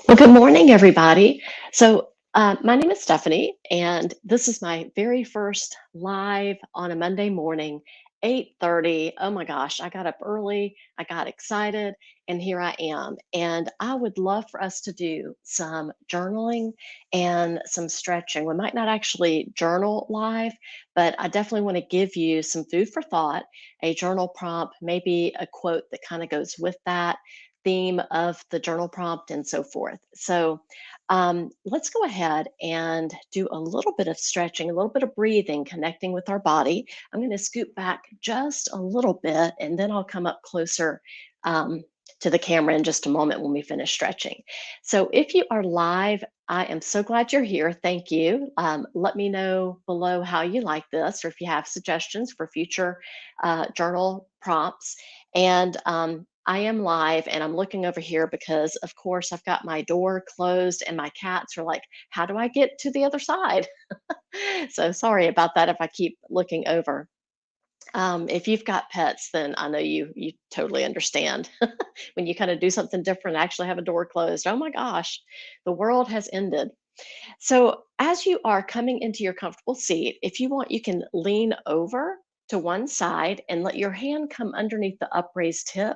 Well, good morning, everybody. My name is Stephanie, and this is my very first live on a Monday morning, 8:30. Oh my gosh, I got up early, I got excited, and here I am. And I would love for us to do some journaling and some stretching. We might not actually journal live, but I definitely want to give you some food for thought, a journal prompt, maybe a quote that kind of goes with that theme of the journal prompt and so forth. Let's go ahead and do a little bit of stretching, a little bit of breathing, connecting with our body. I'm going to scoot back just a little bit and then I'll come up closer um, to the camera in just a moment when we finish stretching. So, if you are live, I am so glad you're here. Thank you. Let me know below how you like this or if you have suggestions for future journal prompts. And I am live and I'm looking over here because, of course, I've got my door closed and my cats are like, how do I get to the other side? So sorry about that if I keep looking over. If you've got pets, then I know you totally understand when you kind of do something different, actually have a door closed. Oh my gosh, the world has ended. So, as you are coming into your comfortable seat, if you want, you can lean over to one side and let your hand come underneath the upraised hip,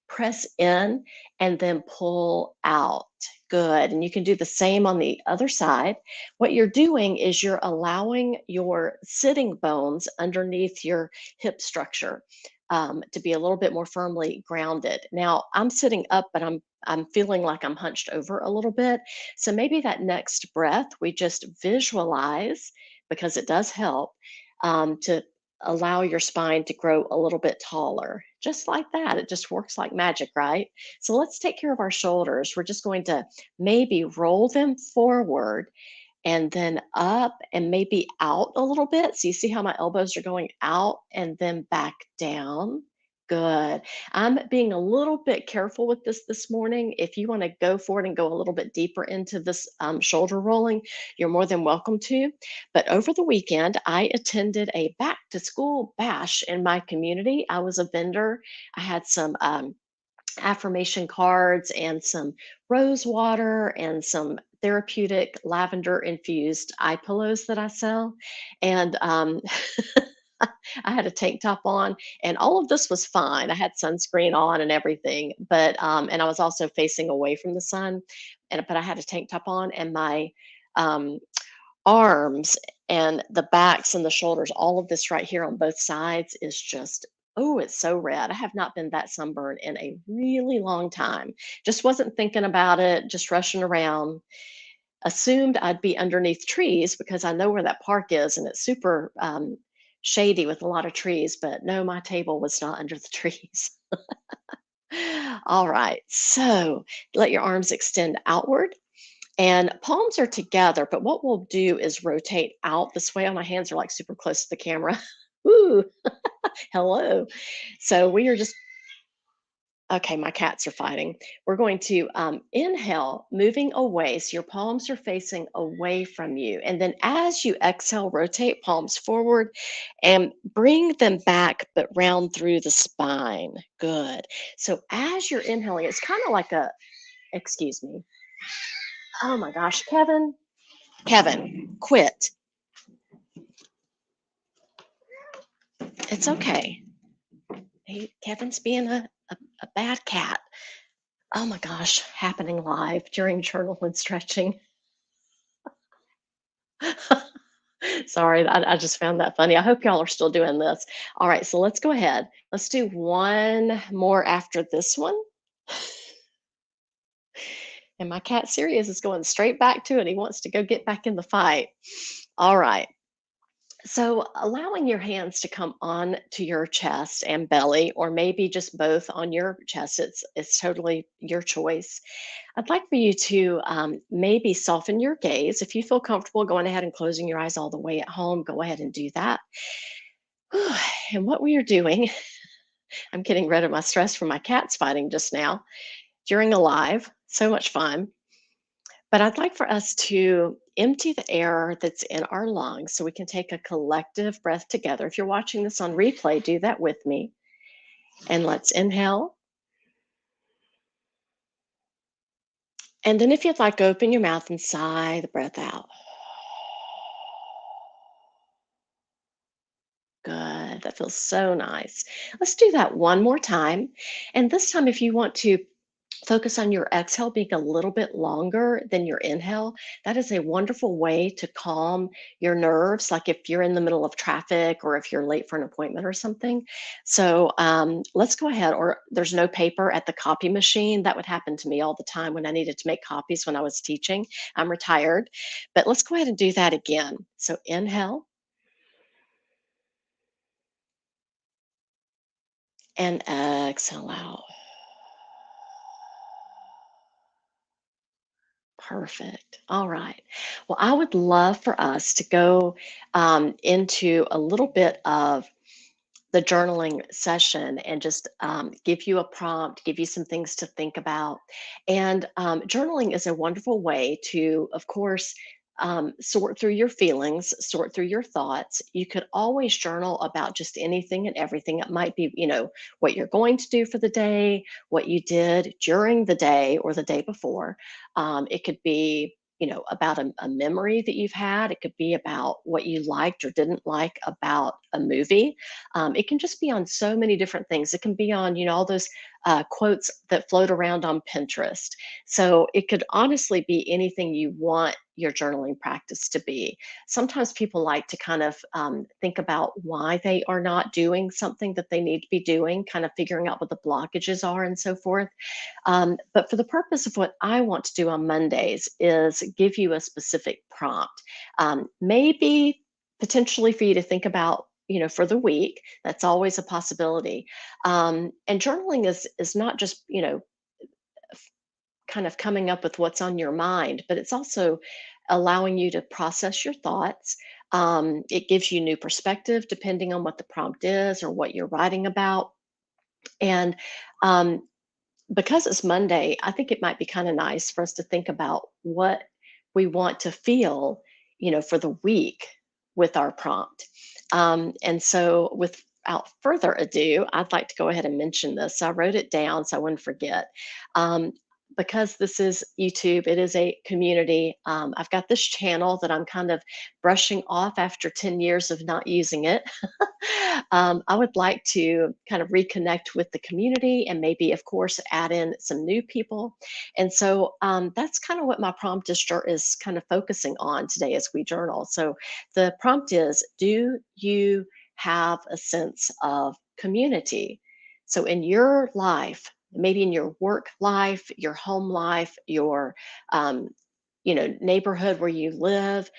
press in, and then pull out. Good. And you can do the same on the other side. What you're doing is you're allowing your sitting bones underneath your hip structure to be a little bit more firmly grounded. Now, I'm sitting up, but I'm feeling like I'm hunched over a little bit. So maybe that next breath, we just visualize, because it does help, to allow your spine to grow a little bit taller. Just like that. It just works like magic, right? So let's take care of our shoulders. We're just going to maybe roll them forward and then up and maybe out a little bit. So you see how my elbows are going out and then back down. Good. I'm being a little bit careful with this morning. If you want to go for it and go a little bit deeper into this shoulder rolling, you're more than welcome to. But over the weekend, I attended a back to school bash in my community. I was a vendor. I had some affirmation cards and some rose water and some therapeutic lavender infused eye pillows that I sell. And I had a tank top on, and all of this was fine. I had sunscreen on and everything, but I was also facing away from the sun, but I had a tank top on, and my um, arms and the backs and the shoulders, all of this right here on both sides is just, oh, it's so red. I have not been that sunburned in a really long time. Just wasn't thinking about it, just rushing around. Assumed I'd be underneath trees because I know where that park is and it's super shady with a lot of trees, but no, my table was not under the trees. All right, so let your arms extend outward and palms are together, but what we'll do is rotate out this way. Oh, my hands are like super close to the camera. Ooh, hello. So we are just, okay, my cats are fighting. We're going to inhale, moving away. So your palms are facing away from you. And then as you exhale, rotate palms forward and bring them back, but round through the spine. Good. So as you're inhaling, it's kind of like a, excuse me. Oh my gosh, Kevin, Kevin, quit. It's okay. Kevin's being a bad cat. Oh my gosh, happening live during journal and stretching. Sorry, I just found that funny. I hope y'all are still doing this. All right, so let's go ahead. Let's do one more after this one. And my cat Sirius is going straight back to it. He wants to go get back in the fight. All right. So, allowing your hands to come on to your chest and belly, or maybe just both on your chest, it's totally your choice. I'd like for you to maybe soften your gaze. If you feel comfortable going ahead and closing your eyes all the way at home, go ahead and do that. And what we are doing, I'm getting rid of my stress from my cats fighting just now during a live. So much fun. But I'd like for us to empty the air that's in our lungs so we can take a collective breath together. If you're watching this on replay, do that with me. And let's inhale And then if you'd like, open your mouth and sigh the breath out. Good. That feels so nice. Let's do that one more time. And this time, if you want to focus on your exhale being a little bit longer than your inhale, that is a wonderful way to calm your nerves, like if you're in the middle of traffic or if you're late for an appointment or something. So let's go ahead, or there's no paper at the copy machine. That would happen to me all the time when I needed to make copies when I was teaching. I'm retired, but let's go ahead and do that again. So inhale and exhale out. Perfect. All right. Well, I would love for us to go into a little bit of the journaling session and just give you a prompt, give you some things to think about. And journaling is a wonderful way to, of course, sort through your feelings, sort through your thoughts. You could always journal about just anything and everything. It might be, what you're going to do for the day, what you did during the day or the day before. It could be, about a memory that you've had. It could be about what you liked or didn't like about a movie. It can just be on so many different things. It can be on, all those quotes that float around on Pinterest. So it could honestly be anything you want your journaling practice to be. Sometimes people like to kind of think about why they are not doing something that they need to be doing, kind of figuring out what the blockages are and so forth. But for the purpose of what I want to do on Mondays is give you a specific prompt. Maybe potentially for you to think about, for the week. That's always a possibility. And journaling is not just, kind of coming up with what's on your mind, but it's also allowing you to process your thoughts. It gives you new perspective depending on what the prompt is or what you're writing about. And um, because it's Monday, I think it might be kind of nice for us to think about what we want to feel, for the week with our prompt. And so, without further ado, I'd like to go ahead and mention this. I wrote it down so I wouldn't forget. Um, because this is YouTube, it is a community. I've got this channel that I'm kind of brushing off after 10 years of not using it. I would like to kind of reconnect with the community and maybe, of course, add in some new people. And so that's kind of what my prompt is kind of focusing on today as we journal. So the prompt is: do you have a sense of community? So in your life, maybe in your work life, your home life, your um, neighborhood where you live,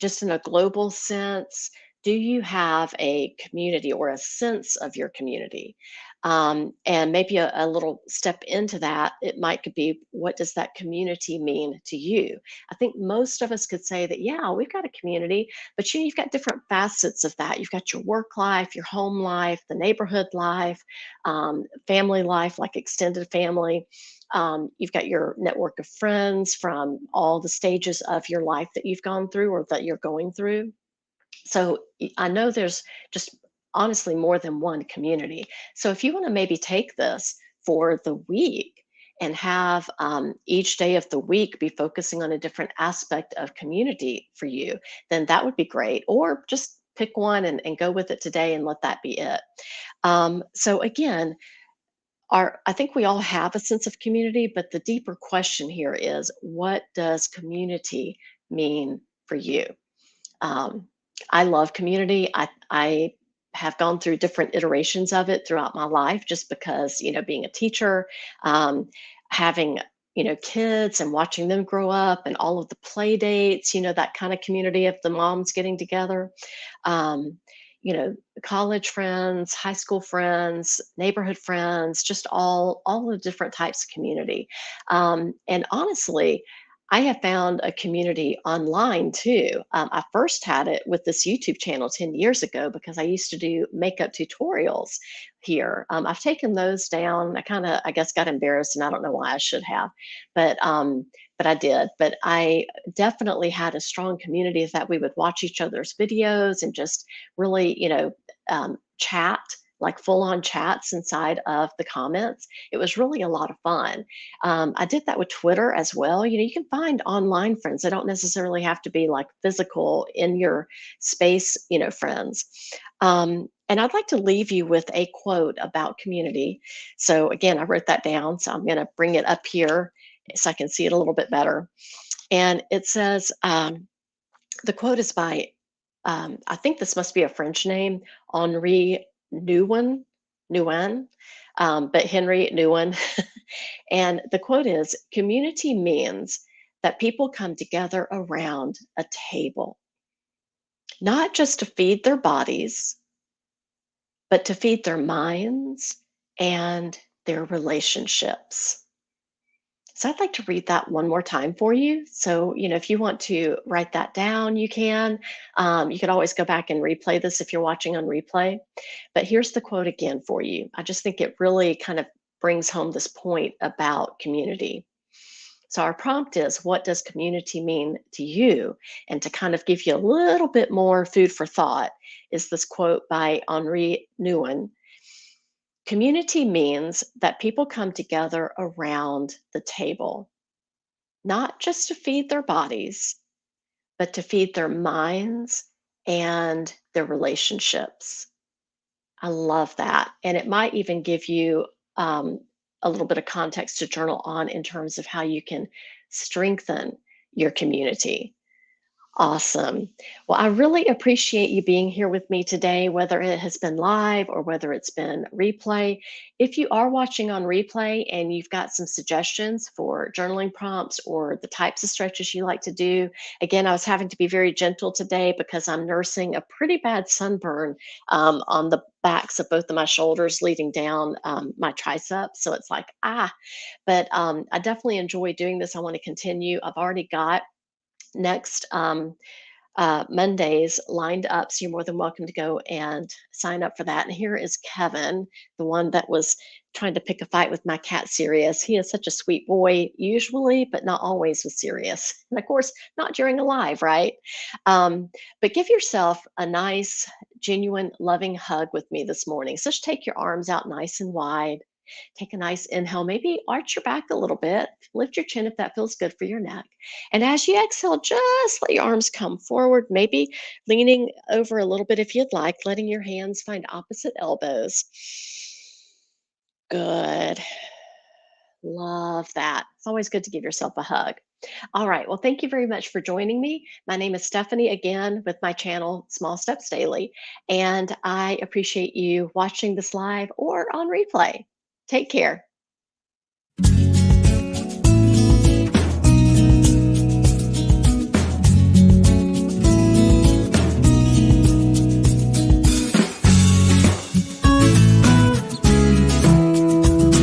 just in a global sense, do you have a community or a sense of your community? And maybe a little step into that, it might could be, what does that community mean to you? I think most of us could say that, yeah, we've got a community, but you've got different facets of that. You've got your work life, your home life, the neighborhood life, family life, like extended family. You've got your network of friends from all the stages of your life that you've gone through or that you're going through. So I know there's just honestly more than one community. So if you want to maybe take this for the week and have each day of the week be focusing on a different aspect of community for you, then that would be great. Or just pick one and go with it today and let that be it. So again, I think we all have a sense of community, but the deeper question here is, what does community mean for you? Um, I love community. I have gone through different iterations of it throughout my life, just because, being a teacher, um, having, kids and watching them grow up and all of the play dates, that kind of community of the moms getting together. Um, college friends, high school friends, neighborhood friends, just all the different types of community. And honestly, I have found a community online too. I first had it with this YouTube channel 10 years ago because I used to do makeup tutorials here. I've taken those down. I guess, got embarrassed, and I don't know why. I should have, but I did. But I definitely had a strong community that we would watch each other's videos and just really, chat like full on chats inside of the comments. It was really a lot of fun. I did that with Twitter as well. You can find online friends. They don't necessarily have to be like physical in your space, friends. And I'd like to leave you with a quote about community. So, again, I wrote that down. So, I'm going to bring it up here so I can see it a little bit better. And it says, the quote is by, I think this must be a French name, Henri Nouwen, Nouwen, but Henry Nouwen. And the quote is, community means that people come together around a table, not just to feed their bodies, but to feed their minds and their relationships. So I'd like to read that one more time for you. So, if you want to write that down, you can. You could always go back and replay this if you're watching on replay. But here's the quote again for you. I just think it really kind of brings home this point about community. So our prompt is, what does community mean to you? And to kind of give you a little bit more food for thought is this quote by Henri Nouwen. Community means that people come together around the table, not just to feed their bodies, but to feed their minds and their relationships. I love that. And it might even give you um, a little bit of context to journal on in terms of how you can strengthen your community. Awesome. Well, I really appreciate you being here with me today, whether it has been live or whether it's been replay. If you are watching on replay and you've got some suggestions for journaling prompts or the types of stretches you like to do, again, I was having to be very gentle today because I'm nursing a pretty bad sunburn on the backs of both of my shoulders leading down my triceps. So it's like, but I definitely enjoy doing this. I want to continue. I've already got next Mondays lined up. So you're more than welcome to go and sign up for that. And here is Kevin, the one that was trying to pick a fight with my cat Sirius. He is such a sweet boy, usually, but not always with Sirius. And of course, not during a live, right? But give yourself a nice, genuine, loving hug with me this morning. So just take your arms out nice and wide. Take a nice inhale, maybe arch your back a little bit, lift your chin if that feels good for your neck. And as you exhale, just let your arms come forward, maybe leaning over a little bit if you'd like, letting your hands find opposite elbows. Good. Love that. It's always good to give yourself a hug. All right. Well, thank you very much for joining me. My name is Stephanie, again, with my channel, Small Steps Daily. And I appreciate you watching this live or on replay. Take care.